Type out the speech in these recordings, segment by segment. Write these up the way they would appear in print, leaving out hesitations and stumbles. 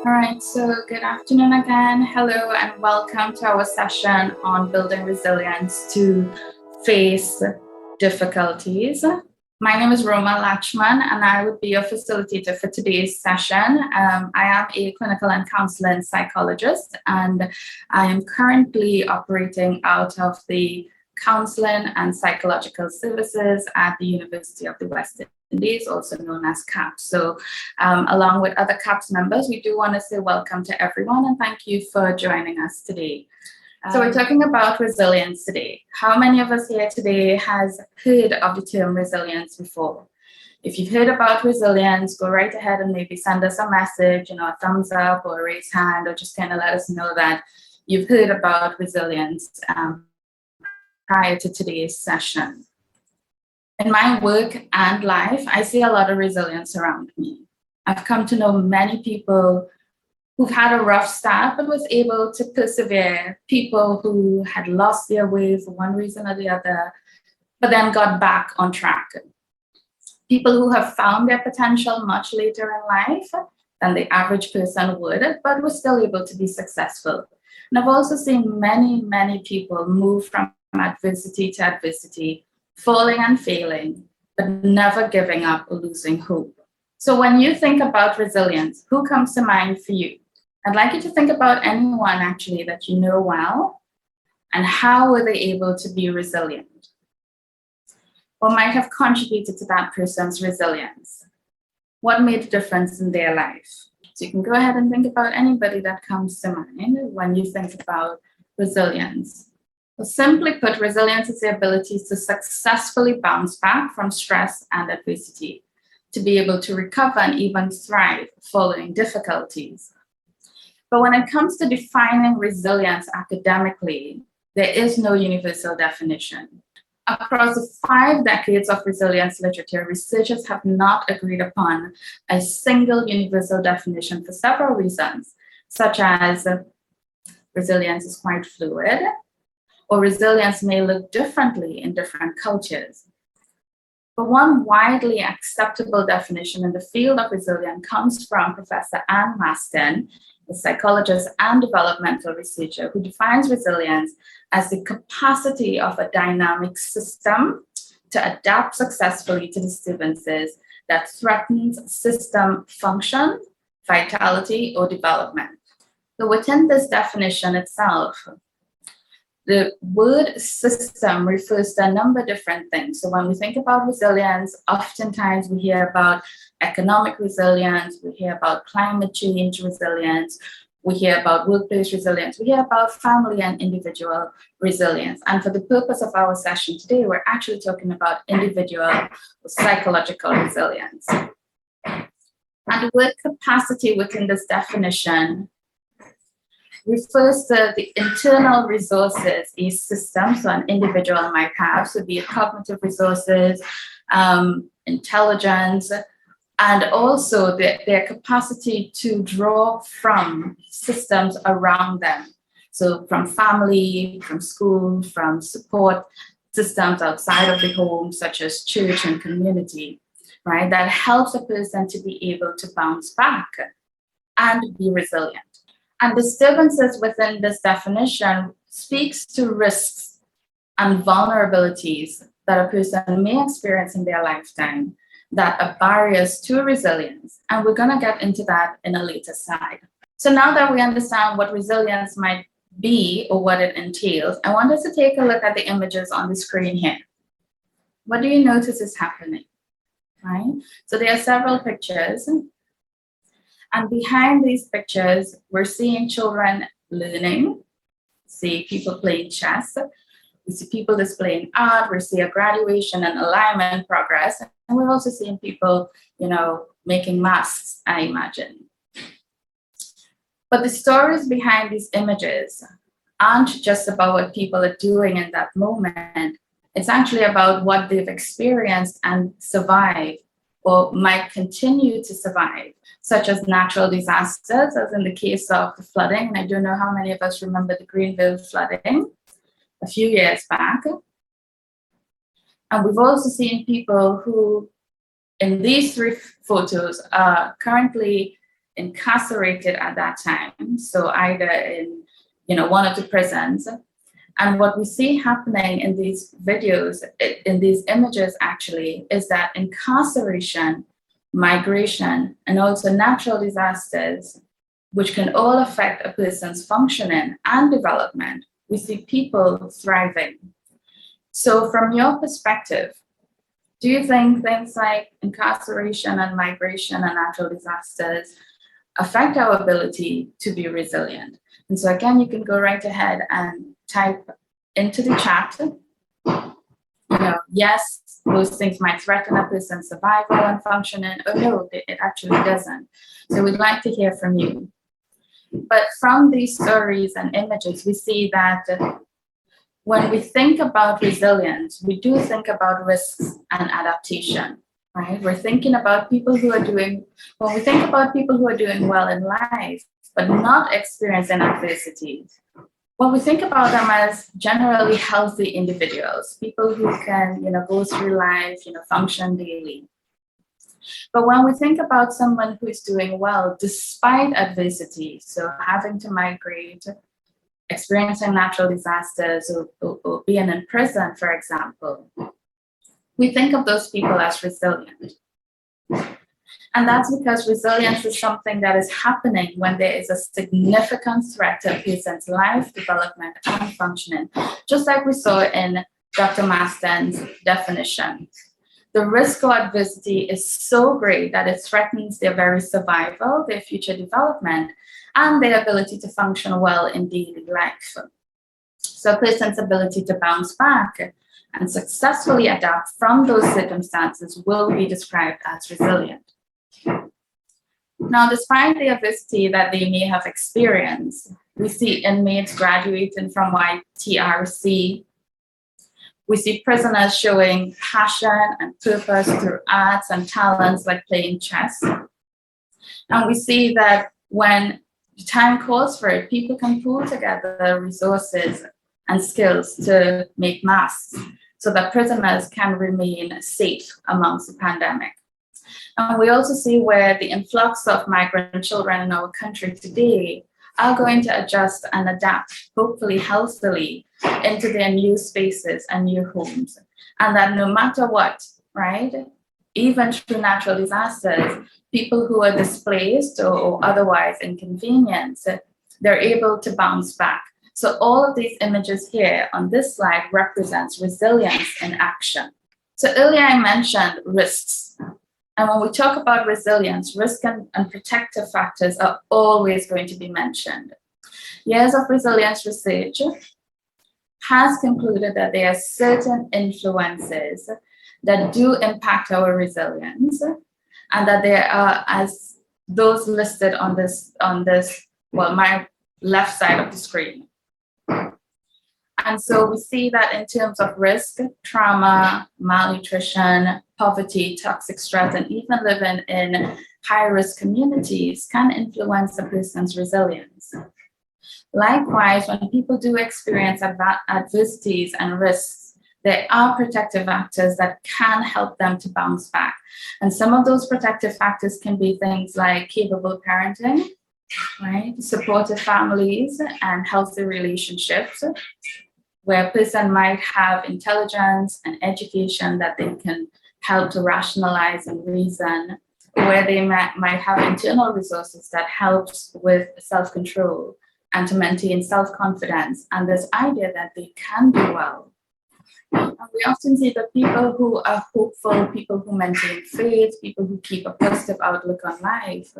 All right, so good afternoon again. Hello, and welcome to our session on building resilience to face difficulties. My name is Roma Latchman, and I would be your facilitator for today's session. I am a clinical and counseling psychologist, and I am currently operating out of the Counseling and Psychological Services at the University of the West Indies, also known as C.A.P.S. So along with other C.A.P.S members, we do want to say welcome to everyone and thank you for joining us today. So we're talking about resilience today. How many of us here today has heard of the term resilience before? If you've heard about resilience, go right ahead and maybe send us a message, a thumbs up or a raise hand, or just kind of let us know that you've heard about resilience prior to today's session. In my work and life, I see a lot of resilience around me. I've come to know many people who've had a rough start but was able to persevere, people who had lost their way for one reason or the other, but then got back on track. People who have found their potential much later in life than the average person would, but was still able to be successful. And I've also seen many people move from adversity to adversity, falling and failing, but never giving up or losing hope. So when you think about resilience, who comes to mind for you? I'd like you to think about anyone actually that you know well, and how were they able to be resilient? What might have contributed to that person's resilience? What made a difference in their life? So you can go ahead and think about anybody that comes to mind when you think about resilience. Well, simply put, resilience is the ability to successfully bounce back from stress and adversity, to be able to recover and even thrive following difficulties. But when it comes to defining resilience academically, there is no universal definition. Across the 5 decades of resilience literature, researchers have not agreed upon a single universal definition for several reasons, such as resilience is quite fluid, or resilience may look differently in different cultures. But one widely acceptable definition in the field of resilience comes from Professor Anne Maston, a psychologist and developmental researcher, who defines resilience as the capacity of a dynamic system to adapt successfully to disturbances that threatens system function, vitality, or development. So within this definition itself, the word system refers to a number of different things. So when we think about resilience, oftentimes we hear about economic resilience, we hear about climate change resilience, we hear about workplace resilience, we hear about family and individual resilience. And for the purpose of our session today, we're actually talking about individual or psychological resilience. And the word capacity within this definition refers to the internal resources a system, so an individual might have, so be it cognitive resources, intelligence, and also their capacity to draw from systems around them. So from family, from school, from support systems outside of the home, such as church and community, right? That helps a person to be able to bounce back and be resilient. And disturbances within this definition speaks to risks and vulnerabilities that a person may experience in their lifetime that are barriers to resilience. And we're going to get into that in a later slide. So now that we understand what resilience might be or what it entails, I want us to take a look at the images on the screen here. What do you notice is happening? Right? So there are several pictures. And behind these pictures, we're seeing children learning, see people playing chess, we see people displaying art, we see a graduation and alignment progress, and we're also seeing people, making masks, I imagine. But the stories behind these images aren't just about what people are doing in that moment. It's actually about what they've experienced and survived or might continue to survive, such as natural disasters, as in the case of the flooding. And I don't know how many of us remember the Greenville flooding a few years back. And we've also seen people who, in these 3 photos, are currently incarcerated at that time, so either in one of the prisons. And what we see happening in these videos, in these images actually, is that incarceration, migration, and also natural disasters, which can all affect a person's functioning and development, we see people thriving. So from your perspective, do you think things like incarceration and migration and natural disasters affect our ability to be resilient? And so again, you can go right ahead and type into the chat, yes, those things might threaten a person's survival and functioning, or no, it actually doesn't. So we'd like to hear from you. But from these stories and images, we see that when we think about resilience, we do think about risks and adaptation, right? We're thinking about people who are doing, when we think about people who are doing well in life, but not experiencing adversity, well, we think about them as generally healthy individuals, people who can, go through life, function daily. But when we think about someone who is doing well despite adversity, so having to migrate, experiencing natural disasters, or being in prison, for example, we think of those people as resilient. And that's because resilience is something that is happening when there is a significant threat to a person's life, development, and functioning, just like we saw in Dr. Masten's definition. The risk of adversity is so great that it threatens their very survival, their future development, and their ability to function well in daily life. So a person's ability to bounce back and successfully adapt from those circumstances will be described as resilient. Now, despite the adversity that they may have experienced, we see inmates graduating from YTRC. We see prisoners showing passion and purpose through arts and talents like playing chess. And we see that when the time calls for it, people can pool together resources and skills to make masks so that prisoners can remain safe amongst the pandemic. And we also see where the influx of migrant children in our country today are going to adjust and adapt, hopefully healthily, into their new spaces and new homes. And that no matter what, right, even through natural disasters, people who are displaced or otherwise inconvenienced, they're able to bounce back. So all of these images here on this slide represents resilience in action. So earlier I mentioned risks. And when we talk about resilience, risk and protective factors are always going to be mentioned. Years of resilience research has concluded that there are certain influences that do impact our resilience, and that there are, as those listed on this, my left side of the screen. And so we see that in terms of risk, trauma, malnutrition, poverty, toxic stress, and even living in high-risk communities can influence a person's resilience. Likewise, when people do experience adversities and risks, there are protective factors that can help them to bounce back. And some of those protective factors can be things like capable parenting, right? Supportive families and healthy relationships, where a person might have intelligence and education that they can help to rationalize and reason, where they might have internal resources that helps with self-control and to maintain self-confidence and this idea that they can do well. And we often see that people who are hopeful, people who maintain faith, people who keep a positive outlook on life,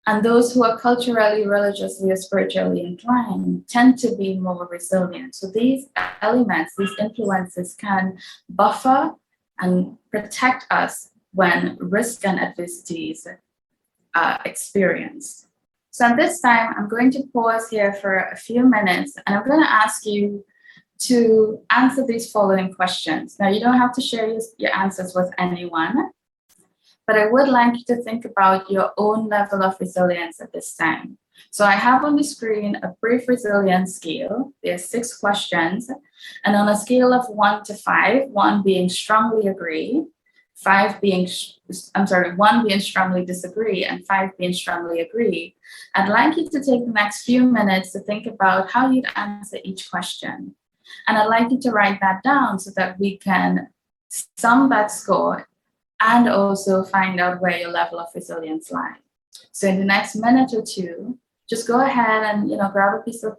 and those who are culturally, religiously, or spiritually inclined tend to be more resilient. So these elements, these influences can buffer and protect us when risk and adversities are experienced. So at this time, I'm going to pause here for a few minutes, and I'm going to ask you to answer these following questions. Now, you don't have to share your answers with anyone, but I would like you to think about your own level of resilience at this time. So I have on the screen a brief resilience scale. There are 6 questions. And on a scale of 1 to 5, 1 being strongly agree, 1 being strongly disagree and 5 being strongly agree, I'd like you to take the next few minutes to think about how you'd answer each question. And I'd like you to write that down so that we can sum that score and also find out where your level of resilience lies. So in the next minute or two, just go ahead and grab a piece of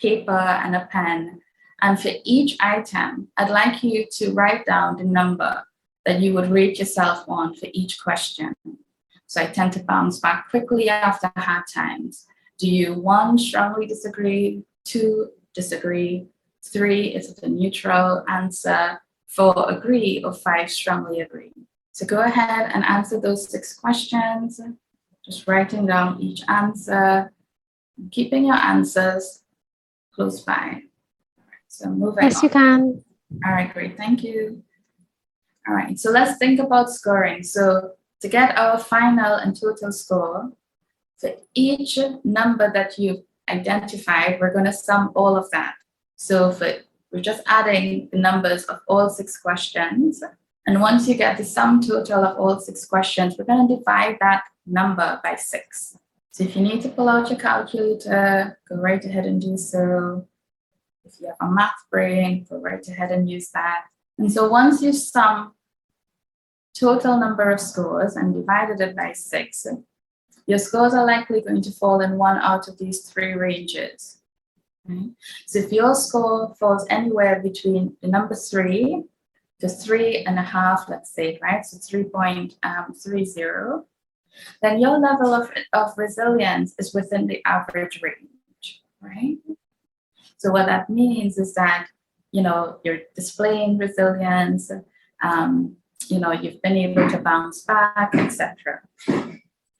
paper and a pen. And for each item, I'd like you to write down the number that you would rate yourself on for each question. So I tend to bounce back quickly after hard times. Do you 1, strongly disagree, 2, disagree, 3, is it a neutral answer, 4, agree, or 5, strongly agree? So go ahead and answer those 6 questions, just writing down each answer, keeping your answers close by. So moving on. Yes, you can. All right, great, thank you. All right, so let's think about scoring. So to get our final and total score, for each number that you've identified, we're going to sum all of that. So we're just adding the numbers of all 6 questions. And once you get the sum total of all 6 questions, we're going to divide that number by 6. So if you need to pull out your calculator, go right ahead and do so. If you have a math brain, go right ahead and use that. And so once you sum total number of scores and divided it by 6, your scores are likely going to fall in one out of these 3 ranges. Right? So if your score falls anywhere between the number 3 to 3.5, let's say, right? So 3.30, then your level of resilience is within the average range, right? So what that means is that, you're displaying resilience, you've been able to bounce back, etc.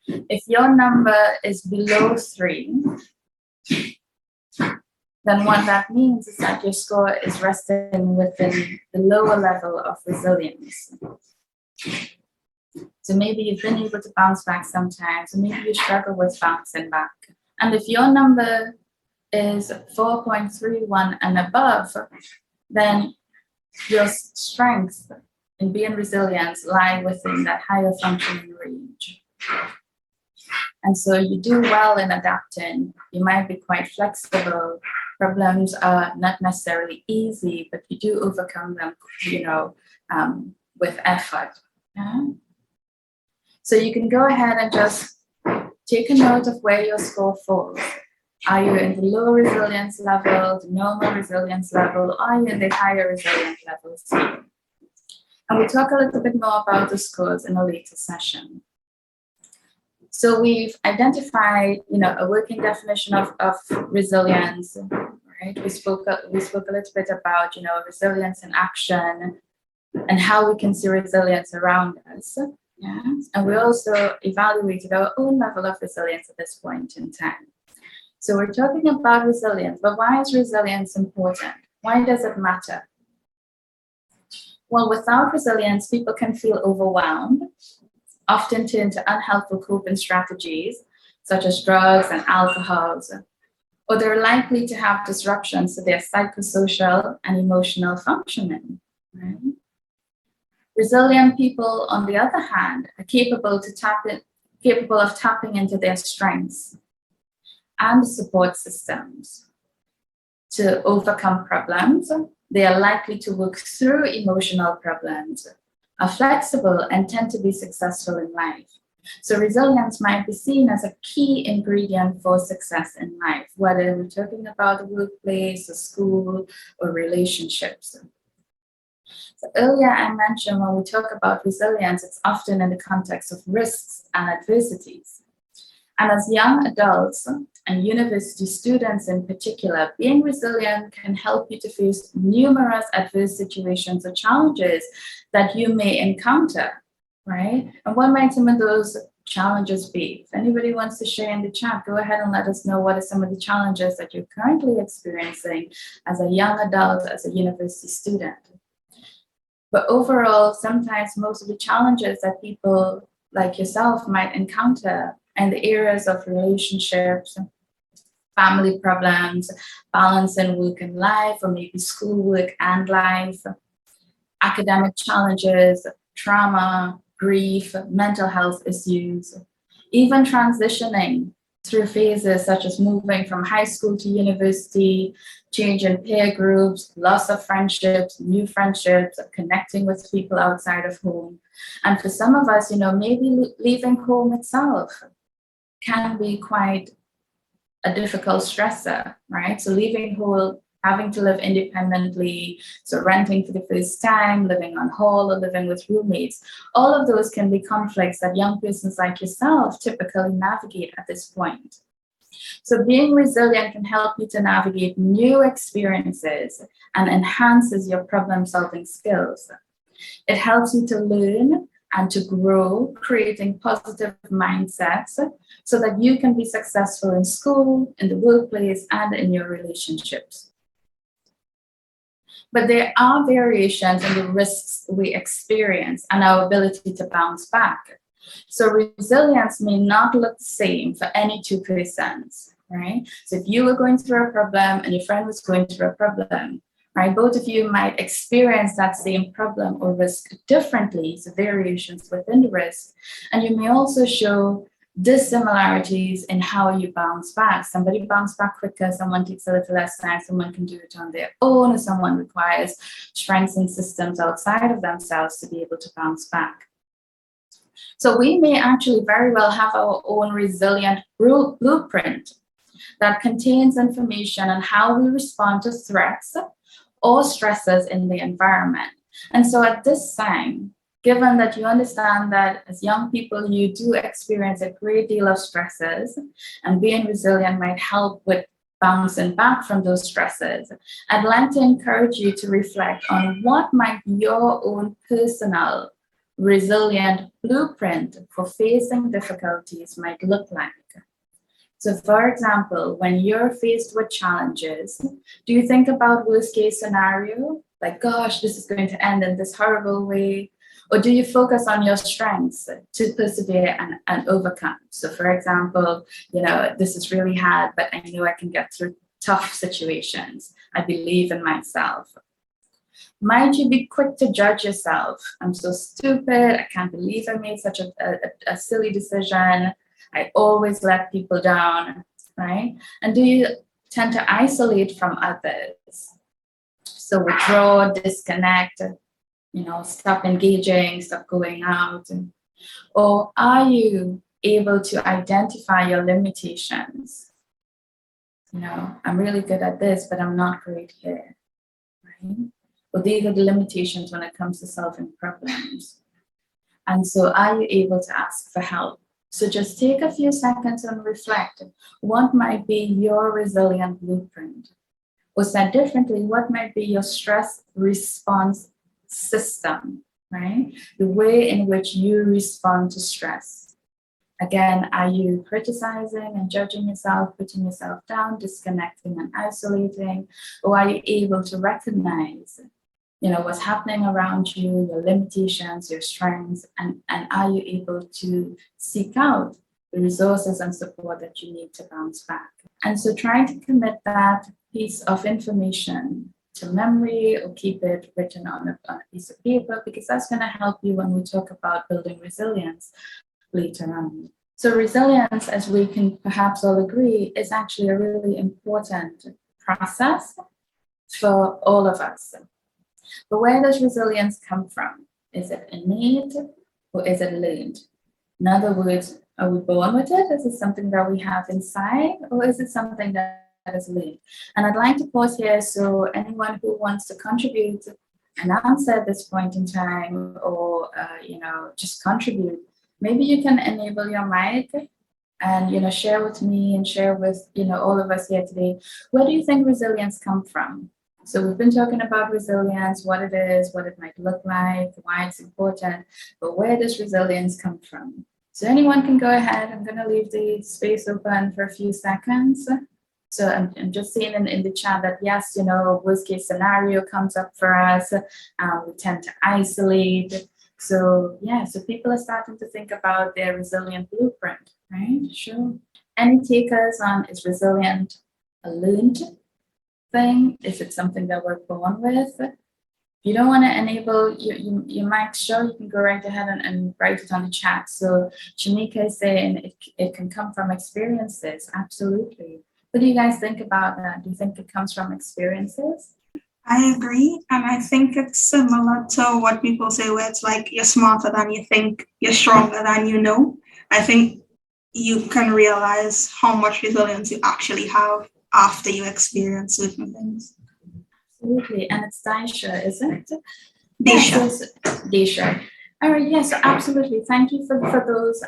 If your number is below 3, then what that means is that your score is resting within the lower level of resilience. So maybe you've been able to bounce back sometimes, or maybe you struggle with bouncing back. And if your number is 4.31 and above, then your strengths in being resilient lie within that higher functioning range. And so you do well in adapting. You might be quite flexible. Problems are not necessarily easy, but you do overcome them, with effort. Yeah? So you can go ahead and just take a note of where your score falls. Are you in the low resilience level, the normal resilience level, or are you in the higher resilience levels? And we'll talk a little bit more about the scores in a later session. So we've identified, a working definition of resilience, right? We spoke a little bit about, resilience in action and how we can see resilience around us. Yeah? And we also evaluated our own level of resilience at this point in time. So we're talking about resilience, but why is resilience important? Why does it matter? Well, without resilience, people can feel overwhelmed, often turn to unhelpful coping strategies, such as drugs and alcohol, or they're likely to have disruptions to their psychosocial and emotional functioning. Right? Resilient people, on the other hand, are capable of tapping into their strengths and support systems to overcome problems. They are likely to work through emotional problems, are flexible, and tend to be successful in life. So resilience might be seen as a key ingredient for success in life, whether we're talking about the workplace, or school, or relationships. So earlier I mentioned when we talk about resilience, it's often in the context of risks and adversities. And as young adults and university students in particular, being resilient can help you to face numerous adverse situations or challenges that you may encounter, right? And what might some of those challenges be? If anybody wants to share in the chat, go ahead and let us know what are some of the challenges that you're currently experiencing as a young adult, as a university student. But overall, sometimes most of the challenges that people like yourself might encounter in the areas of relationships, family problems, balancing work and life, or maybe schoolwork and life, academic challenges, trauma, grief, mental health issues, even transitioning through phases such as moving from high school to university, change in peer groups, loss of friendships, new friendships, connecting with people outside of home. And for some of us, maybe leaving home itself can be quite a difficult stressor, right? So leaving home, having to live independently, so renting for the first time, living on hall or living with roommates, all of those can be conflicts that young persons like yourself typically navigate at this point. So being resilient can help you to navigate new experiences and enhances your problem-solving skills. It helps you to learn and to grow, creating positive mindsets so that you can be successful in school, in the workplace, and in your relationships. But there are variations in the risks we experience and our ability to bounce back. So resilience may not look the same for any two persons, right? So if you were going through a problem and your friend was going through a problem, right, both of you might experience that same problem or risk differently, so variations within the risk. And you may also show dissimilarities in how you bounce back. Somebody bounces back quicker, someone takes a little less time, someone can do it on their own, or someone requires strengths and systems outside of themselves to be able to bounce back. So we may actually very well have our own resilient blueprint that contains information on how we respond to threats or stresses in the environment. And so at this time, given that you understand that as young people, you do experience a great deal of stresses, and being resilient might help with bouncing back from those stresses, I'd like to encourage you to reflect on what might be your own personal resilient blueprint for facing difficulties might look like. So for example, when you're faced with challenges, do you think about worst case scenario? Like, gosh, this is going to end in this horrible way. Or do you focus on your strengths to persevere and overcome? So for example, this is really hard, but I know I can get through tough situations. I believe in myself. Might you be quick to judge yourself? I'm so stupid. I can't believe I made such a silly decision. I always let people down, right? And do you tend to isolate from others? So withdraw, disconnect, stop engaging, stop going out. Or are you able to identify your limitations? I'm really good at this, but I'm not great here, right? Well, these are the limitations when it comes to solving problems. And so are you able to ask for help? So just take a few seconds and reflect. What might be your resilient blueprint? Or said differently, what might be your stress response system, right? The way in which you respond to stress. Again, are you criticizing and judging yourself, putting yourself down, disconnecting and isolating? Or are you able to recognize what's happening around you, your limitations, your strengths, and are you able to seek out the resources and support that you need to bounce back? And so trying to commit that piece of information to memory or keep it written on a piece of paper, because that's going to help you when we talk about building resilience later on. So resilience, as we can perhaps all agree, is actually a really important process for all of us. But where does resilience come from? Is it innate or is it learned? In other words, are we born with it? Is it something that we have inside, or is it something that is learned? And I'd like to pause here so anyone who wants to contribute an answer at this point in time, or just contribute, maybe you can enable your mic and share with me and share with all of us here today. Where do you think resilience comes from? So we've been talking about resilience, what it is, what it might look like, why it's important, but where does resilience come from? So anyone can go ahead. I'm going to leave the space open for a few seconds. So I'm just seeing in the chat that yes, worst case scenario comes up for us. We tend to isolate. So so people are starting to think about their resilient blueprint, right? Sure. Any takers on is resilient a learned thing? Is it something that we're born with? you don't want to enable your mic show, you can go right ahead and write it on the chat. So Shamika is saying it can come from experiences. Absolutely. What do you guys think about that? Do you think it comes from experiences? I agree. And I think it's similar to what people say, where it's like you're smarter than you think, you're stronger than you know. I think you can realize how much resilience you actually have after you experience certain things. Absolutely. And it's Daisha, isn't it? Daisha. Daisha. All right. Yes, absolutely. Thank you for those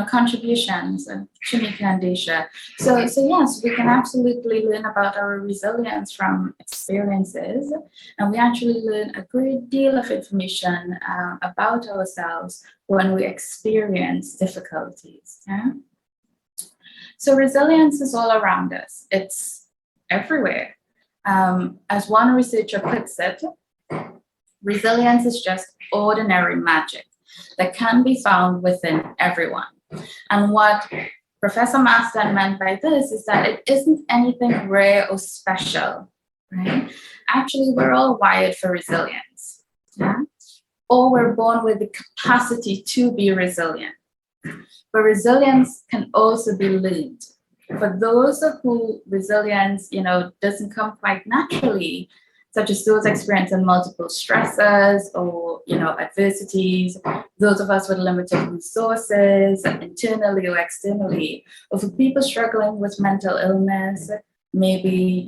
contributions, Shamika and Daisha. So yes, we can absolutely learn about our resilience from experiences, and we actually learn a great deal of information about ourselves when we experience difficulties. Yeah. So resilience is all around us. It's everywhere. As one researcher puts it, resilience is just ordinary magic that can be found within everyone. And what Professor Marsden meant by this is that it isn't anything rare or special, right? Actually, we're all wired for resilience, yeah? Or we're born with the capacity to be resilient. But resilience can also be learned. For those who resilience, doesn't come quite naturally, such as those experiencing multiple stresses or, adversities, those of us with limited resources, internally or externally, or for people struggling with mental illness, maybe,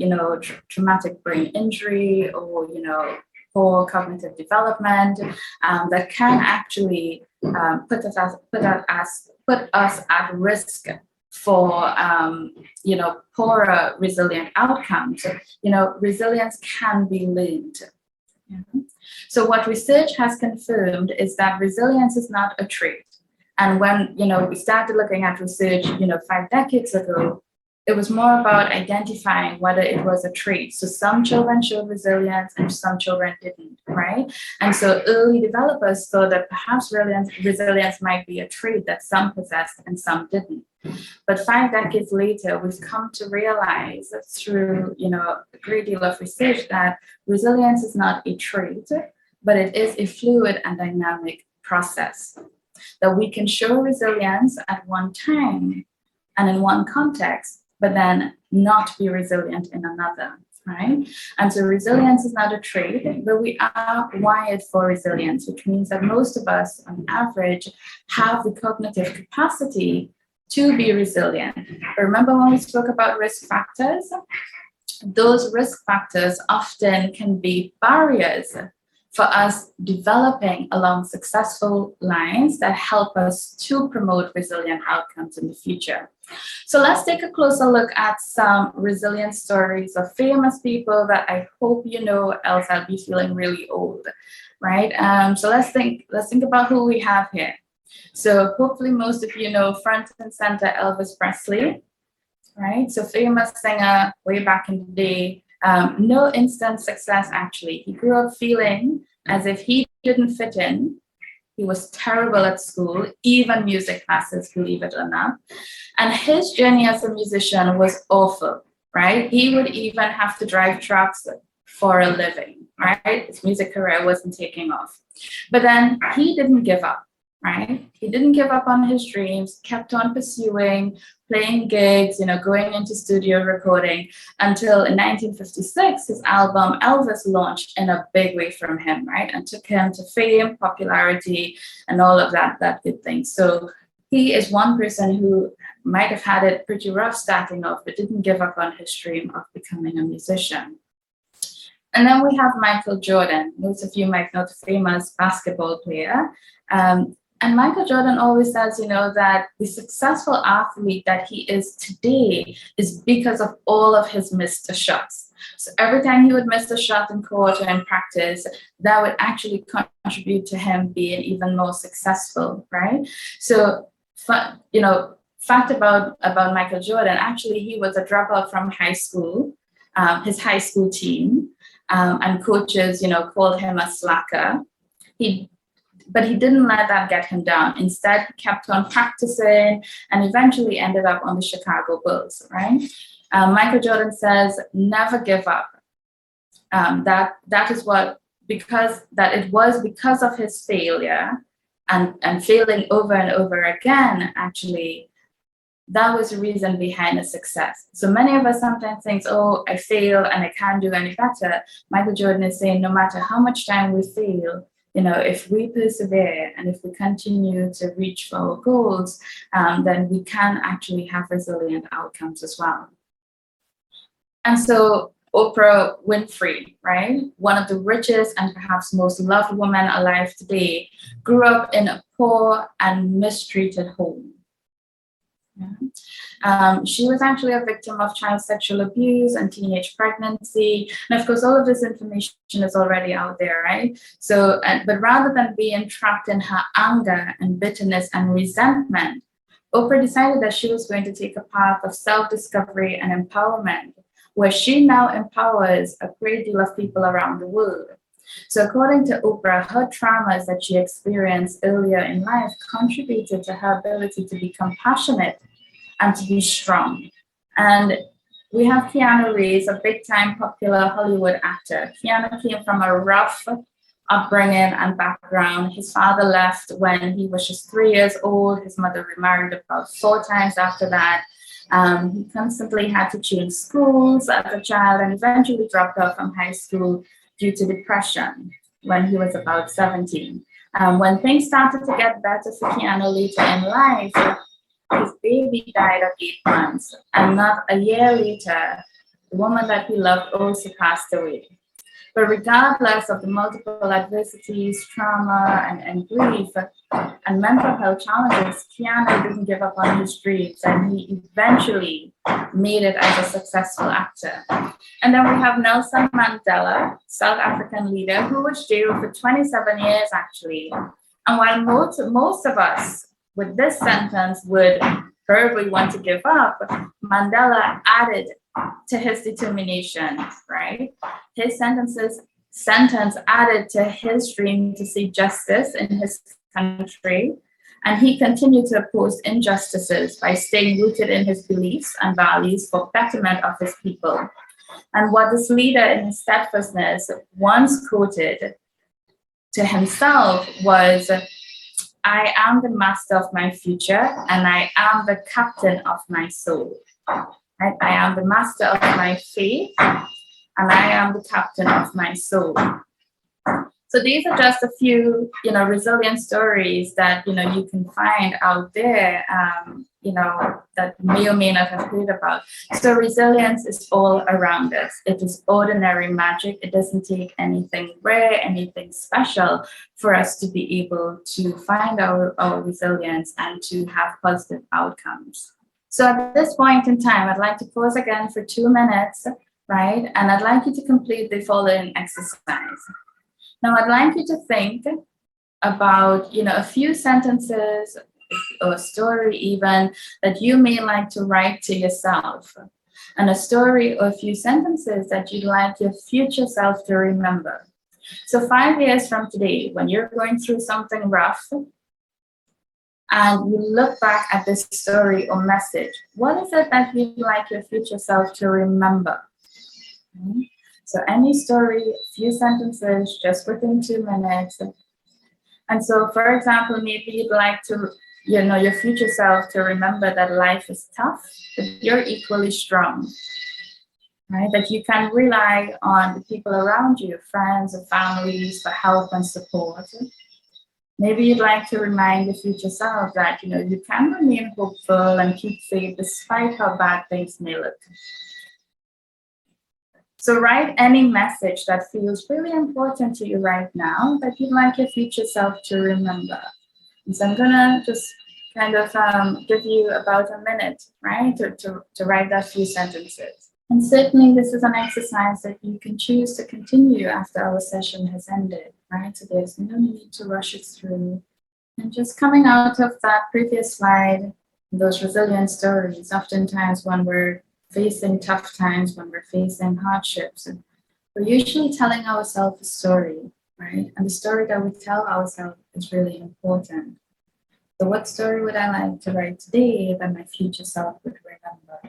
traumatic brain injury or, poor cognitive development, that can actually put us at risk for poorer resilient outcomes. Resilience can be learned. So what research has confirmed is that resilience is not a trait. And when we started looking at research 5 decades ago, it was more about identifying whether it was a trait. So some children showed resilience and some children didn't, right? And so early developers thought that perhaps resilience might be a trait that some possessed and some didn't. But 5 decades later, we've come to realize through a great deal of research that resilience is not a trait, but it is a fluid and dynamic process. That we can show resilience at one time and in one context, but then not be resilient in another, right? And so resilience is not a trait, but we are wired for resilience, which means that most of us, on average, have the cognitive capacity to be resilient. Remember when we spoke about risk factors? Those risk factors often can be barriers for us developing along successful lines that help us to promote resilient outcomes in the future. So let's take a closer look at some resilient stories of famous people that I hope you know, else I'll be feeling really old, right? So let's think about who we have here. So hopefully most of you know front and center Elvis Presley, right? So famous singer way back in the day. No instant success, actually. He grew up feeling as if he didn't fit in. He was terrible at school, even music classes, believe it or not. And his journey as a musician was awful, right? He would even have to drive trucks for a living, right? His music career wasn't taking off. But then he didn't give up, right? He didn't give up on his dreams, kept on pursuing, playing gigs, going into studio recording until in 1956, his album Elvis launched in a big way from him, right? And took him to fame, popularity, and all of that good thing. So he is one person who might have had it pretty rough starting off, but didn't give up on his dream of becoming a musician. And then we have Michael Jordan. Most of you might know the famous basketball player. And Michael Jordan always says, that the successful athlete that he is today is because of all of his missed shots. So every time he would miss a shot in court or in practice, that would actually contribute to him being even more successful, right? So, fact about Michael Jordan, actually, he was a dropout from high school, his high school team, and coaches, called him a slacker. But he didn't let that get him down. Instead, he kept on practicing and eventually ended up on the Chicago Bulls, right? Michael Jordan says, never give up. That is what because of his failure and failing over and over again, actually, that was the reason behind his success. So many of us sometimes think, oh, I failed and I can't do any better. Michael Jordan is saying no matter how much time we fail, if we persevere and if we continue to reach for our goals, then we can actually have resilient outcomes as well. And so Oprah Winfrey, right, one of the richest and perhaps most loved women alive today, grew up in a poor and mistreated home. Yeah. She was actually a victim of child sexual abuse and teenage pregnancy. And of course, all of this information is already out there, right? So, but rather than being trapped in her anger and bitterness and resentment, Oprah decided that she was going to take a path of self-discovery and empowerment, where she now empowers a great deal of people around the world. So according to Oprah, her traumas that she experienced earlier in life contributed to her ability to be compassionate and to be strong. And we have Keanu Reeves, a big-time popular Hollywood actor. Keanu came from a rough upbringing and background. His father left when he was just 3 years old. His mother remarried about 4 times after that. He constantly had to change schools as a child and eventually dropped out from high school due to depression when he was about 17. When things started to get better for Keanu later in life, his baby died at 8 months, and not a year later, the woman that he loved also passed away. But regardless of the multiple adversities, trauma, and grief, and mental health challenges, Keanu didn't give up on his dreams, and he eventually made it as a successful actor. And then we have Nelson Mandela, South African leader, who was jailed for 27 years, actually. And while most of us with this sentence would probably want to give up, Mandela added to his determination, right? His sentence added to his dream to see justice in his country, and he continued to oppose injustices by staying rooted in his beliefs and values for betterment of his people. And what this leader in his steadfastness once quoted to himself was, "I am the master of my future, and I am the captain of my soul." Right? I am the master of my faith, and I am the captain of my soul. So these are just a few, resilient stories that, you can find out there, that may or may not have heard about. So resilience is all around us. It is ordinary magic. It doesn't take anything rare, anything special for us to be able to find our resilience and to have positive outcomes. So at this point in time, I'd like to pause again for 2 minutes, right? And I'd like you to complete the following exercise. Now, I'd like you to think about, a few sentences or a story even that you may like to write to yourself, and a story or a few sentences that you'd like your future self to remember. So 5 years from today, when you're going through something rough, and you look back at this story or message, what is it that you'd like your future self to remember? Okay. So any story, a few sentences, just within 2 minutes. And so, for example, maybe you'd like to, your future self to remember that life is tough, but you're equally strong, right? That you can rely on the people around you, friends and families, for help and support. Maybe you'd like to remind the future self that, you can remain hopeful and keep faith despite how bad things may look. So write any message that feels really important to you right now that you'd like your future self to remember. And so I'm gonna just kind of give you about a minute, right, to write that few sentences. And certainly this is an exercise that you can choose to continue after our session has ended, right? So there's no need to rush it through. And just coming out of that previous slide, those resilient stories, oftentimes when we're facing tough times, when we're facing hardships, and we're usually telling ourselves a story, right? And the story that we tell ourselves is really important. So what story would I like to write today that my future self would remember?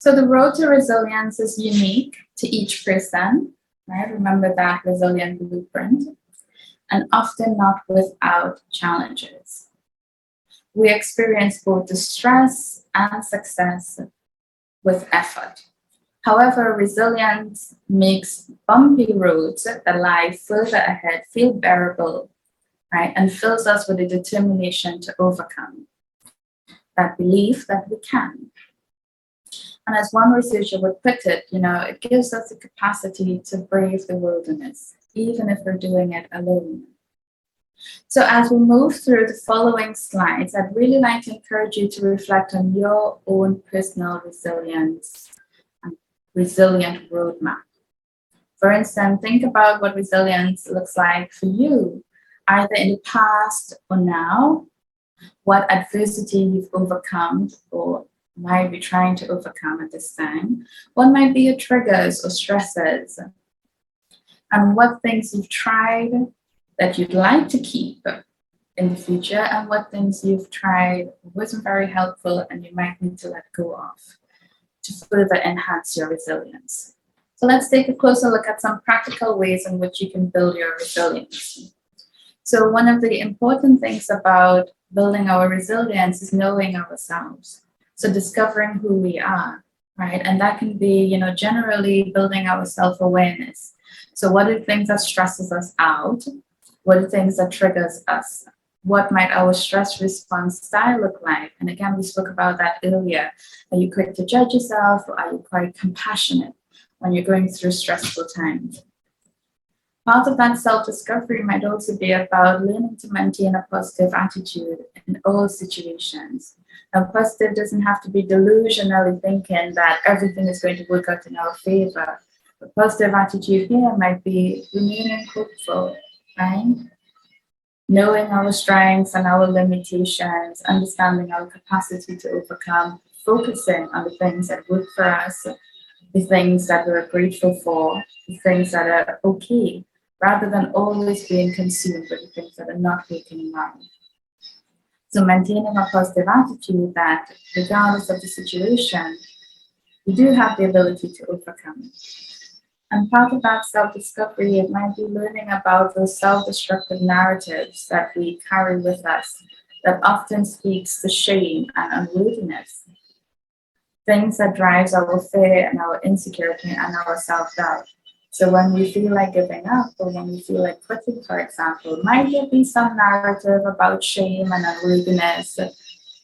So the road to resilience is unique to each person, right? Remember that resilient blueprint, and often not without challenges. We experience both the stress and success with effort. However, resilience makes bumpy roads that lie further ahead feel bearable, right? And fills us with a determination to overcome that belief that we can. And as one researcher would put it, it gives us the capacity to brave the wilderness, even if we're doing it alone. So as we move through the following slides, I'd really like to encourage you to reflect on your own personal resilience and resilient roadmap. For instance, think about what resilience looks like for you, either in the past or now, what adversity you've overcome or might be trying to overcome at this time, what might be your triggers or stresses, and what things you've tried that you'd like to keep in the future, and what things you've tried wasn't very helpful and you might need to let go of to further enhance your resilience. So let's take a closer look at some practical ways in which you can build your resilience. So one of the important things about building our resilience is knowing ourselves. So discovering who we are, right? And that can be, generally building our self-awareness. So what are the things that stresses us out? What are the things that triggers us? What might our stress response style look like? And again, we spoke about that earlier. Are you quick to judge yourself, or are you quite compassionate when you're going through stressful times? Part of that self-discovery might also be about learning to maintain a positive attitude in all situations. Now, positive doesn't have to be delusionally thinking that everything is going to work out in our favor. A positive attitude here might be remaining hopeful, right? Knowing our strengths and our limitations, understanding our capacity to overcome, focusing on the things that work for us, the things that we're grateful for, the things that are okay, rather than always being consumed with the things that are not working well. So maintaining a positive attitude that regardless of the situation, we do have the ability to overcome it. And part of that self-discovery, it might be learning about those self-destructive narratives that we carry with us that often speaks to shame and unworthiness. Things that drives our fear and our insecurity and our self-doubt. So when we feel like giving up or when we feel like quitting, for example, might there be some narrative about shame and unworthiness,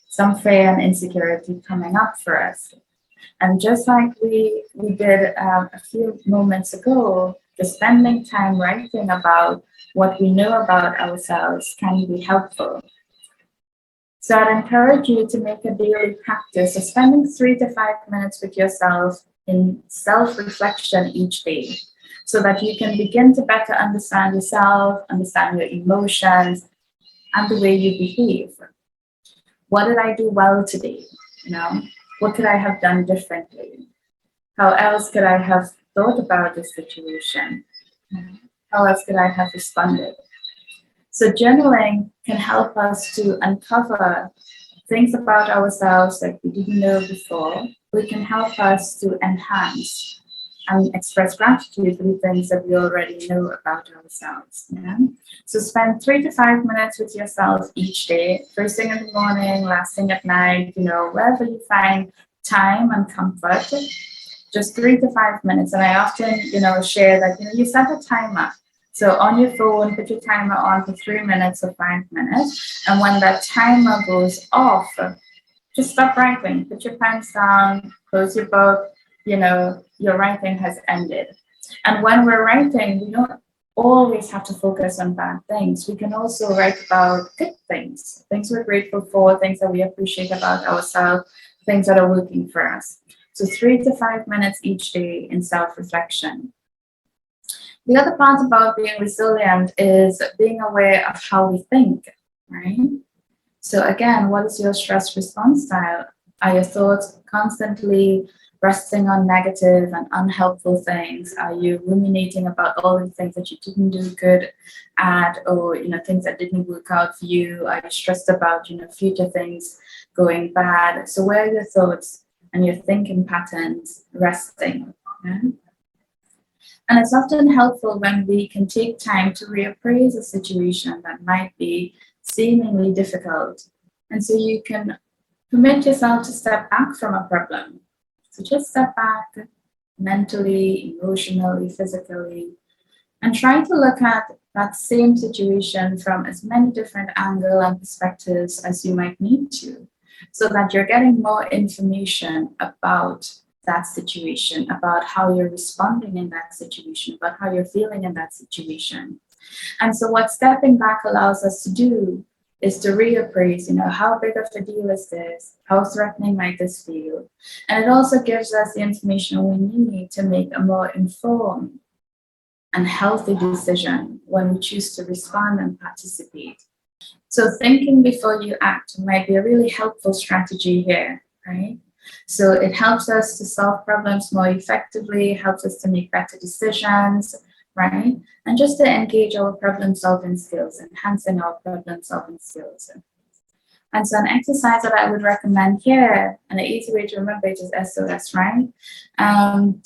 some fear and insecurity coming up for us. And just like we did a few moments ago, just spending time writing about what we know about ourselves can be helpful. So I'd encourage you to make a daily practice of spending 3 to 5 minutes with yourself in self-reflection each day, so that you can begin to better understand yourself, understand your emotions, and the way you behave. What did I do well today? What could I have done differently? How else could I have thought about this situation? How else could I have responded? So journaling can help us to uncover things about ourselves that we didn't know before. It can help us to enhance and express gratitude for the things that we already know about ourselves. So spend 3 to 5 minutes with yourself each day, first thing in the morning, last thing at night, wherever you find time and comfort, just 3 to 5 minutes. And I often, share that, you set a timer. So on your phone, put your timer on for 3 minutes or 5 minutes. And when that timer goes off, just stop writing, put your pens down, close your book, your writing has ended. And when we're writing, we don't always have to focus on bad things. We can also write about good things we're grateful for, things that we appreciate about ourselves, things that are working for us. So 3 to 5 minutes each day in self-reflection. The other part about being resilient is being aware of how we think, right? So again, what is your stress response style? Are your thoughts constantly resting on negative and unhelpful things? Are you ruminating about all the things that you didn't do good at, or things that didn't work out for you? Are you stressed about future things going bad? So where are your thoughts and your thinking patterns resting? And it's often helpful when we can take time to reappraise a situation that might be seemingly difficult. And so you can permit yourself to step back from a problem. So just step back mentally, emotionally, physically, and try to look at that same situation from as many different angles and perspectives as you might need to, so that you're getting more information about that situation, about how you're responding in that situation, about how you're feeling in that situation. And so what stepping back allows us to do is to reappraise, how big of a deal is this? How threatening might this feel? And it also gives us the information we need to make a more informed and healthy decision when we choose to respond and participate. So thinking before you act might be a really helpful strategy here, right? So it helps us to solve problems more effectively, helps us to make better decisions, right? And just to engage our problem solving skills, enhancing our problem solving skills. And so an exercise that I would recommend here, and the easy way to remember it is SOS, right?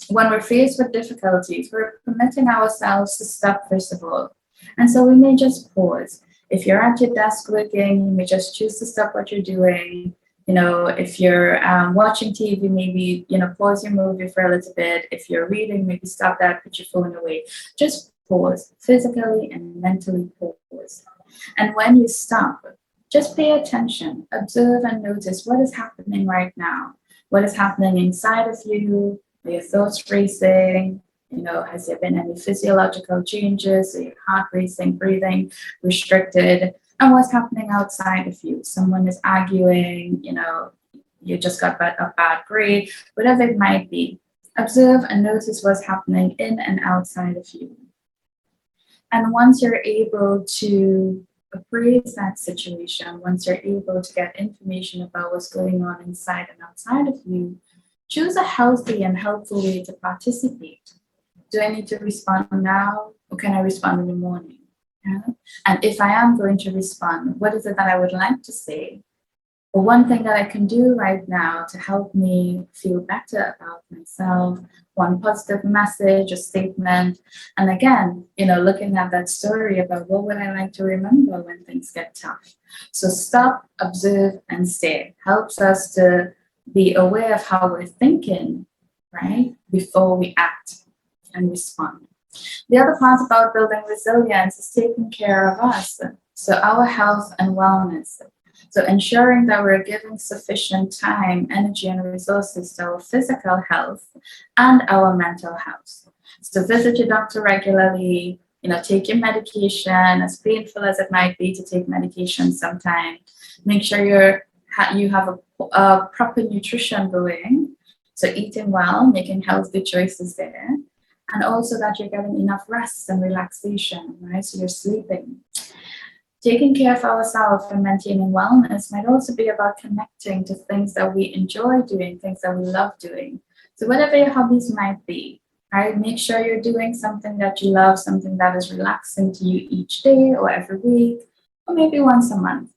When we're faced with difficulties, we're permitting ourselves to stop, first of all. And so we may just pause. If you're at your desk working, you may just choose to stop what you're doing. If you're watching TV, maybe, pause your movie for a little bit. If you're reading, maybe stop that, put your phone away. Just pause, physically and mentally pause. And when you stop, just pay attention, observe and notice what is happening right now. What is happening inside of you? Are your thoughts racing? Has there been any physiological changes? Are your heart racing, breathing restricted? And what's happening outside of you? Someone is arguing, you just got a bad grade, whatever it might be. Observe and notice what's happening in and outside of you. And once you're able to appraise that situation, once you're able to get information about what's going on inside and outside of you, choose a healthy and helpful way to participate. Do I need to respond now, or can I respond in the morning? Yeah? And if I am going to respond, what is it that I would like to say? But one thing that I can do right now to help me feel better about myself, one positive message, a statement. And again, looking at that story about what would I like to remember when things get tough. So stop, observe, and stay helps us to be aware of how we're thinking, right, before we act and respond. The other part about building resilience is taking care of us. So our health and wellness. So ensuring that we're giving sufficient time, energy, and resources to our physical health and our mental health. So visit your doctor regularly, take your medication, as painful as it might be to take medication sometimes. Make sure you have a proper nutrition going. So eating well, making healthy choices there. And also that you're getting enough rest and relaxation, right? So you're sleeping. Taking care of ourselves and maintaining wellness might also be about connecting to things that we enjoy doing, things that we love doing. So whatever your hobbies might be, right? Make sure you're doing something that you love, something that is relaxing to you each day or every week, or maybe once a month.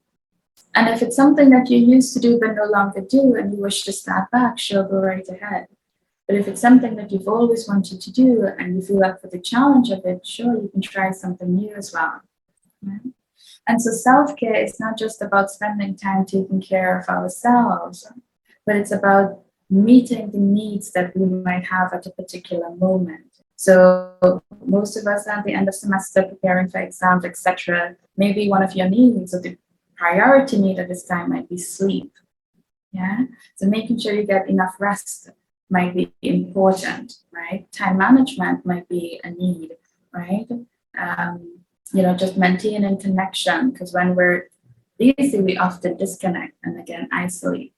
And if it's something that you used to do but no longer do and you wish to start back, sure, go right ahead. But if it's something that you've always wanted to do and you feel up for the challenge of it, sure, you can try something new as well. Right? And so self-care is not just about spending time taking care of ourselves, but it's about meeting the needs that we might have at a particular moment. So most of us at the end of semester preparing for exams, etc., maybe one of your needs or the priority need at this time might be sleep. Yeah. So making sure you get enough rest might be important, right? Time management might be a need, right? Just maintaining connection, because when we're busy, we often disconnect and again isolate.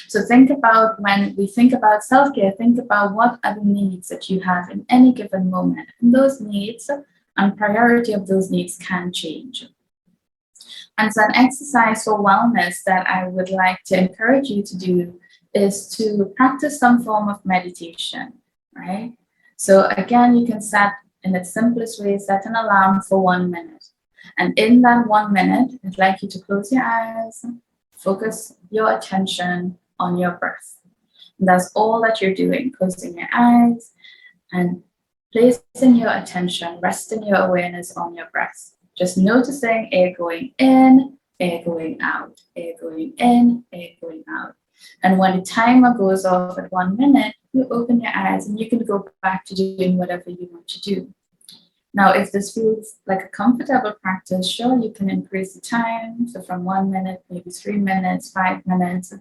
So think about, when we think about self-care, think about what are the needs that you have in any given moment. And those needs and priority of those needs can change. And so an exercise for wellness that I would like to encourage you to do is to practice some form of meditation, right? So again, you can set, in its simplest way, set an alarm for 1 minute. And in that 1 minute, I'd like you to close your eyes, focus your attention on your breath. And that's all that you're doing, closing your eyes and Placing your attention, resting your awareness on your breath. Just noticing air going in, air going out, air going in, air going out. And when the timer goes off at 1 minute, you open your eyes and you can go back to doing whatever you want to do. Now, if this feels like a comfortable practice, sure, you can increase the time. So from 1 minute, maybe 3 minutes, 5 minutes.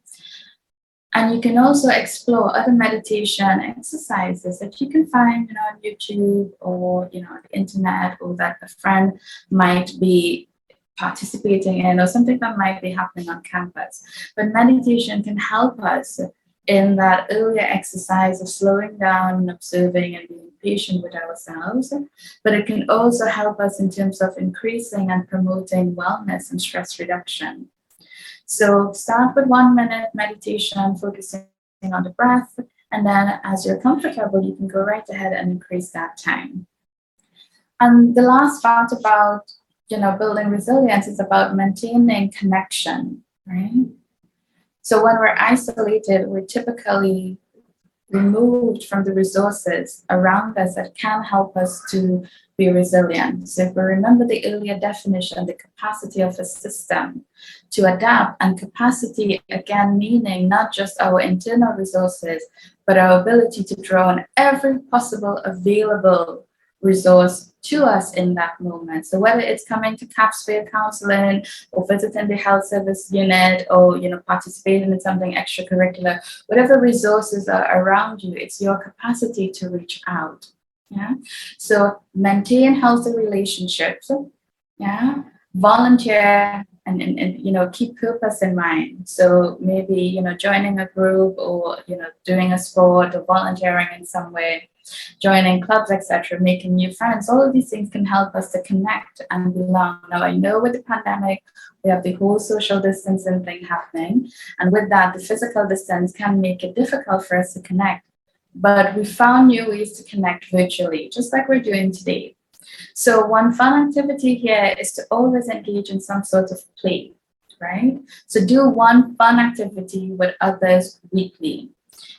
And you can also explore other meditation exercises that you can find, on YouTube or, on the internet, or that a friend might be participating in, or something that might be happening on campus. But meditation can help us in that earlier exercise of slowing down and observing and being patient with ourselves. But it can also help us in terms of increasing and promoting wellness and stress reduction. So start with 1 minute meditation, focusing on the breath, and then as you're comfortable, you can go right ahead and increase that time. And the last part about, building resilience is about maintaining connection, right? So when we're isolated, we're typically removed from the resources around us that can help us to be resilient. So if we remember the earlier definition, the capacity of a system to adapt, and capacity, again, meaning not just our internal resources, but our ability to draw on every possible available resource to us in that moment. So whether it's coming to C.A.P.S for counseling, or visiting the health service unit, or participating in something extracurricular, whatever resources are around you, it's your capacity to reach out. Yeah. So maintain healthy relationships. Yeah. Volunteer and keep purpose in mind. So maybe joining a group, or doing a sport, or volunteering in some way, joining clubs, etc., making new friends. All of these things can help us to connect and belong. Now, I know with the pandemic, we have the whole social distancing thing happening. And with that, the physical distance can make it difficult for us to connect. But we found new ways to connect virtually, just like we're doing today. So one fun activity here is to always engage in some sort of play, right? So do one fun activity with others weekly.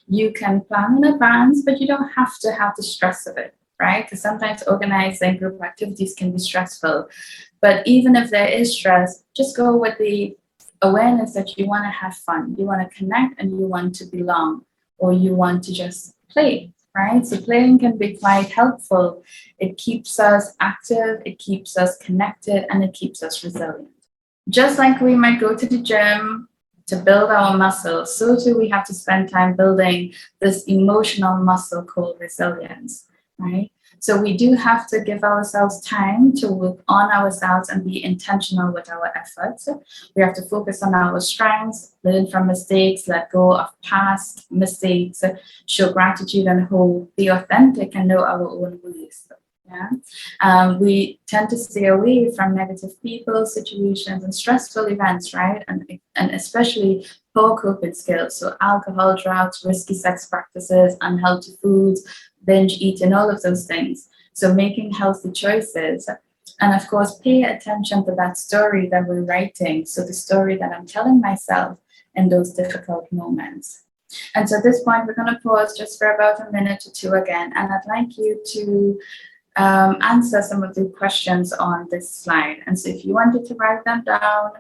You can plan in advance, but you don't have to have the stress of it, right? Because sometimes organizing group activities can be stressful. But even if there is stress, just go with the awareness that you want to have fun, you want to connect, and you want to belong, or you want to just play, right? So playing can be quite helpful. It keeps us active, it keeps us connected, and it keeps us resilient. Just like we might go to the gym to build our muscles, so too we have to spend time building this emotional muscle called resilience, right? So we do have to give ourselves time to work on ourselves and be intentional with our efforts. We have to focus on our strengths, learn from mistakes, let go of past mistakes, show gratitude and hope, be authentic, and know our own worth. Yeah. We tend to stay away from negative people, situations, and stressful events, right? And especially poor coping skills. So alcohol, drugs, risky sex practices, unhealthy foods, binge eating, all of those things. So making healthy choices. And of course, pay attention to that story that we're writing. So the story that I'm telling myself in those difficult moments. And so at this point, we're going to pause just for about a minute or two again. And I'd like you to answer some of the questions on this slide. And so if you wanted to write them down,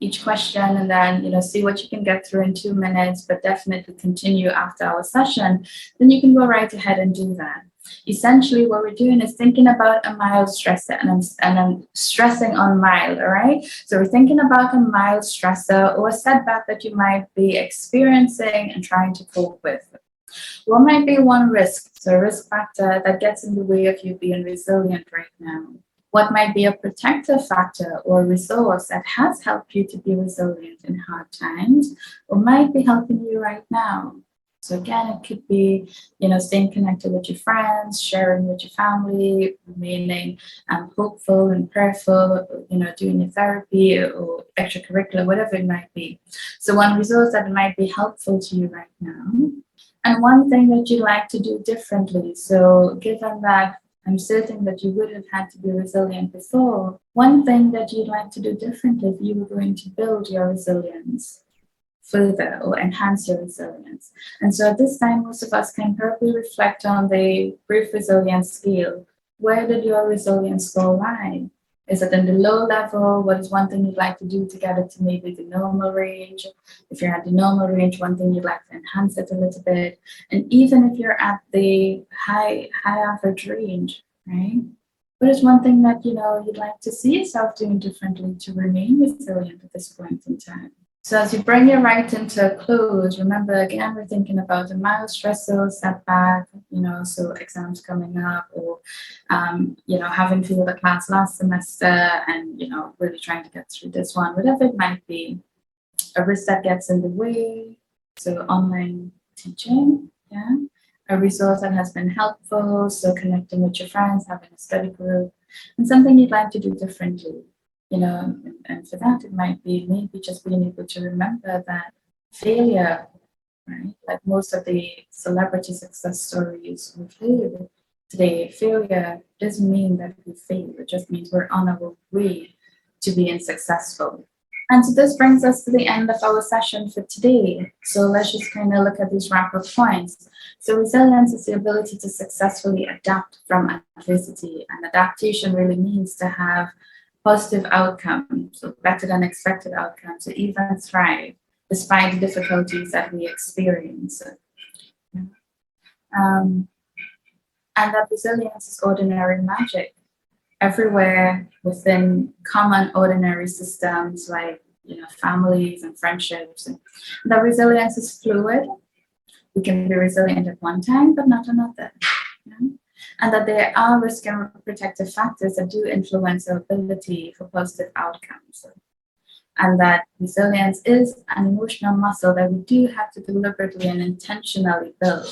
each question, and then see what you can get through in 2 minutes, but definitely continue after our session, then you can go right ahead and do that. Essentially, what we're doing is thinking about a mild stressor, and I'm stressing on mild, all right? So we're thinking about a mild stressor or a setback that you might be experiencing and trying to cope with. What might be one risk, so a risk factor that gets in the way of you being resilient right now? What might be a protective factor or resource that has helped you to be resilient in hard times, or might be helping you right now? So again, it could be, staying connected with your friends, sharing with your family, remaining hopeful and prayerful, doing your therapy or extracurricular, whatever it might be. So one resource that might be helpful to you right now. And one thing that you'd like to do differently. So given that I'm certain that you would have had to be resilient before, one thing that you'd like to do differently if you were going to build your resilience. further or enhance your resilience. And so at this time, most of us can probably reflect on the brief resilience scale. Where did your resilience score lie? Is it in the low level? What is one thing you'd like to do to get it to maybe the normal range? If you're at the normal range, one thing you'd like to enhance it a little bit. And even if you're at the high average range, right? What is one thing that you'd like to see yourself doing differently to remain resilient at this point in time? So as you bring your writing to a close, remember again, we're thinking about a mild stressor, setback, so exams coming up, or having failed a class last semester and really trying to get through this one, whatever it might be, a risk that gets in the way. So online teaching, yeah, a resource that has been helpful, so connecting with your friends, having a study group, and something you'd like to do differently. And for that, it might be maybe just being able to remember that failure, right? Like most of the celebrity success stories we've heard today, failure doesn't mean that we fail. It just means we're on our way to being successful. And so this brings us to the end of our session for today. So let's just kind of look at these wrap-up points. So resilience is the ability to successfully adapt from adversity. And adaptation really means to have positive outcomes, so better than expected outcomes, to even thrive despite the difficulties that we experience. And that resilience is ordinary magic. Everywhere within common ordinary systems like families and friendships. And that resilience is fluid. We can be resilient at one time, but not another. And that there are risk and protective factors that do influence our ability for positive outcomes. And that resilience is an emotional muscle that we do have to deliberately and intentionally build.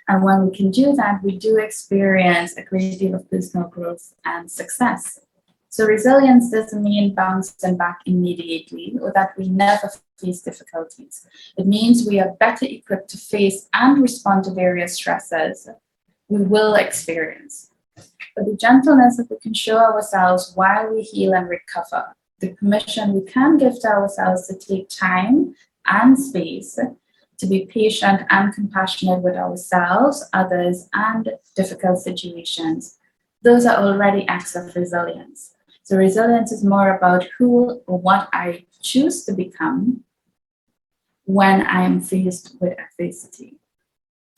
And when we can do that, we do experience a great deal of personal growth and success. So resilience doesn't mean bouncing back immediately or that we never face difficulties. It means we are better equipped to face and respond to various stressors we will experience. But the gentleness that we can show ourselves while we heal and recover, the permission we can give to ourselves to take time and space, to be patient and compassionate with ourselves, others, and difficult situations, those are already acts of resilience. So resilience is more about who or what I choose to become when I am faced with adversity.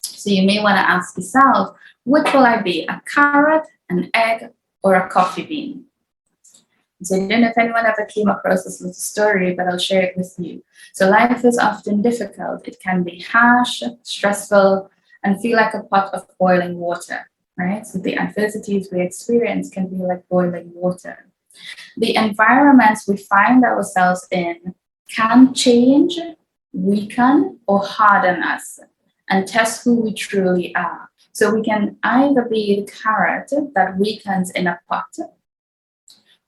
So you may want to ask yourself, which will I be, a carrot, an egg, or a coffee bean? So I don't know if anyone ever came across this little story, but I'll share it with you. So life is often difficult. It can be harsh, stressful, and feel like a pot of boiling water, right? So the adversities we experience can be like boiling water. The environments we find ourselves in can change, weaken, or harden us and test who we truly are. So we can either be the carrot that weakens in a pot,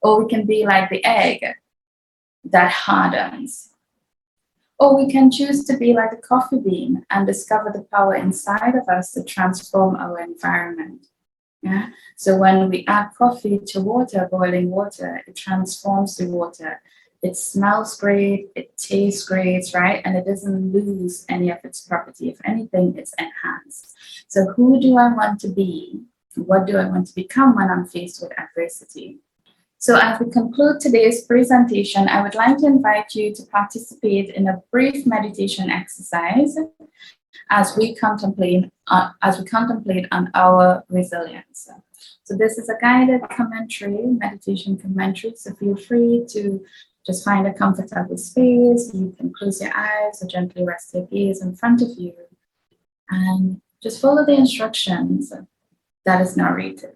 or we can be like the egg that hardens. Or we can choose to be like a coffee bean and discover the power inside of us to transform our environment. Yeah. So when we add coffee to water, boiling water, it transforms the water. It smells great, it tastes great, right? And it doesn't lose any of its property. If anything, it's enhanced. So who do I want to be? What do I want to become when I'm faced with adversity? So as we conclude today's presentation, I would like to invite you to participate in a brief meditation exercise as we contemplate on our resilience. So this is a guided commentary, meditation commentary. So feel free to just find a comfortable space. You can close your eyes or gently rest your gaze in front of you and just follow the instructions that is narrated.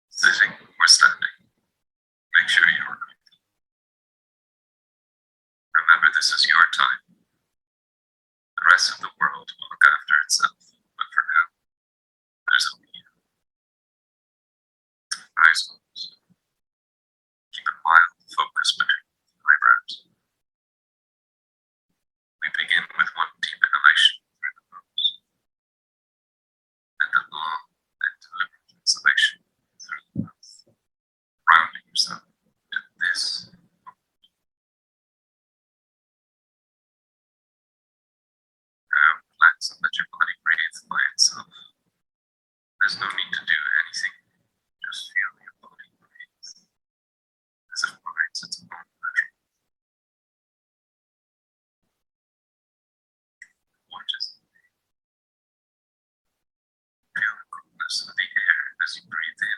Sitting or standing, make sure you are comfortable. Remember, this is your time. The rest of the world will look after itself, but for now, there's only you. Eyes closed. Keep a mild focus between the eyebrows. We begin with one deep inhalation through the nose. There's no need to do anything. Just feel your body breathe as it finds its own measure. Watch as feel the coolness of the air as you breathe in.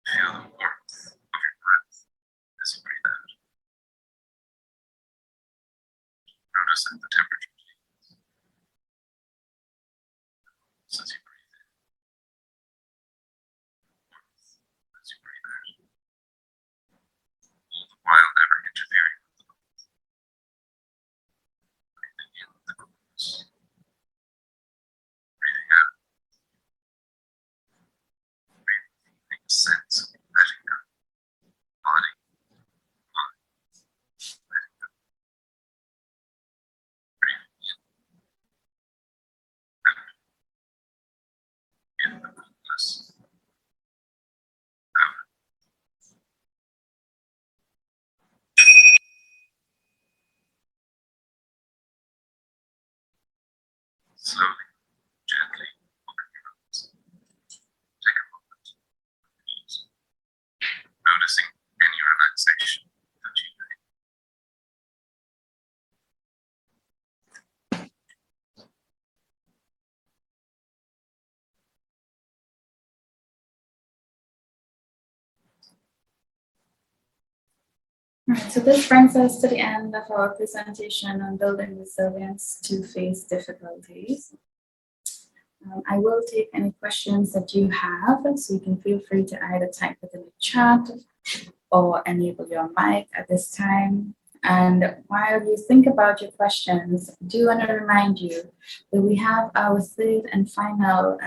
Feel the warmth of your breath as you breathe out. Notice that the temperature changes as you breathe in. Warmth as you breathe out. All the while never interfering with the breath. Breathing in the coolness. Breathing out. Breathing a sense of letting go. Body, mind, letting go. Breathing in the coolness. Out. Slowly, gently open your eyes. Take a moment. Ease. Noticing any relaxation that you may. Right, so this brings us to the end of our presentation on building resilience to face difficulties. I will take any questions that you have, so you can feel free to either type it in the chat or enable your mic at this time. And while you think about your questions, I do want to remind you that we have our third and final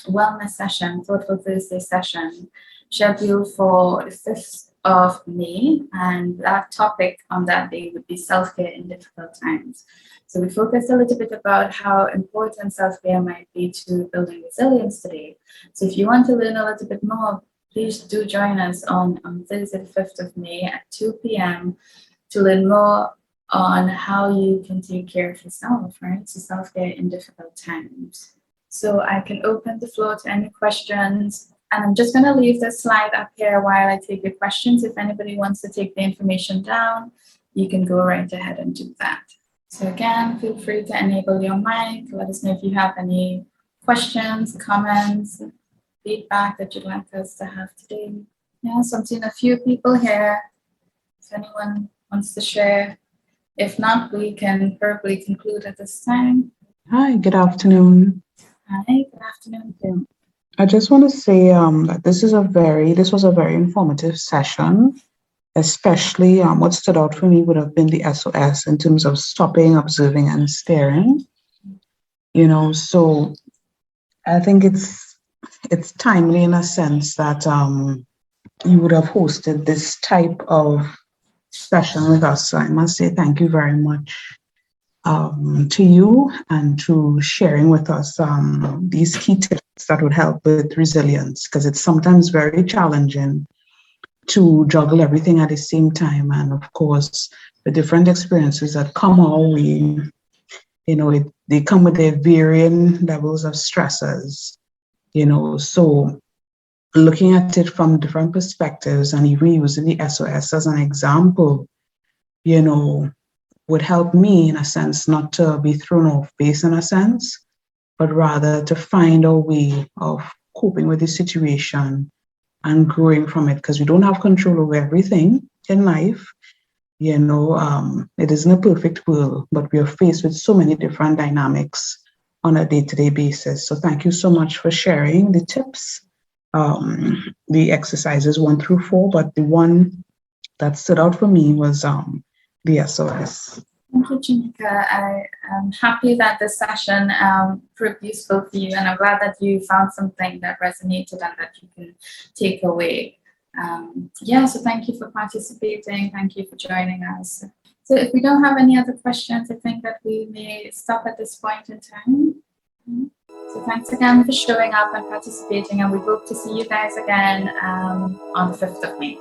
wellness session, Thoughtful Thursday session, scheduled for the 5th of May. And that topic on that day would be self-care in difficult times. So we focused a little bit about how important self-care might be to building resilience today. So if you want to learn a little bit more, please do join us on Thursday, the 5th of May at 2 p.m. to learn more on how you can take care of yourself, right? So self-care in difficult times. So I can open the floor to any questions. And I'm just going to leave this slide up here while I take your questions. If anybody wants to take the information down, you can go right ahead and do that. So again, feel free to enable your mic. Let us know if you have any questions, comments, feedback that you'd like us to have today. Yeah, so I'm seeing a few people here. If anyone wants to share. If not, we can verbally conclude at this time. Hi, good afternoon. Hi, good afternoon. I just want to say that this was a very informative session. Especially what stood out for me would have been the SOS in terms of stopping, observing, and staring. So I think it's timely in a sense that you would have hosted this type of session with us. So I must say thank you very much to you and to sharing with us these key tips that would help with resilience, because it's sometimes very challenging to juggle everything at the same time. And of course, the different experiences that come our way, they come with their varying levels of stresses, so looking at it from different perspectives and even using the SOS as an example, would help me in a sense not to be thrown off base in a sense, but rather to find a way of coping with the situation and growing from it, because we don't have control over everything in life. It isn't a perfect world, but we are faced with so many different dynamics on a day-to-day basis. So thank you so much for sharing the tips, the exercises 1 through 4, but the one that stood out for me was the SOS. Thank you, Janika. I am happy that this session proved useful for you, and I'm glad that you found something that resonated and that you can take away. So thank you for participating. Thank you for joining us. So if we don't have any other questions, I think that we may stop at this point in time. So thanks again for showing up and participating, and we hope to see you guys again on the 5th of May.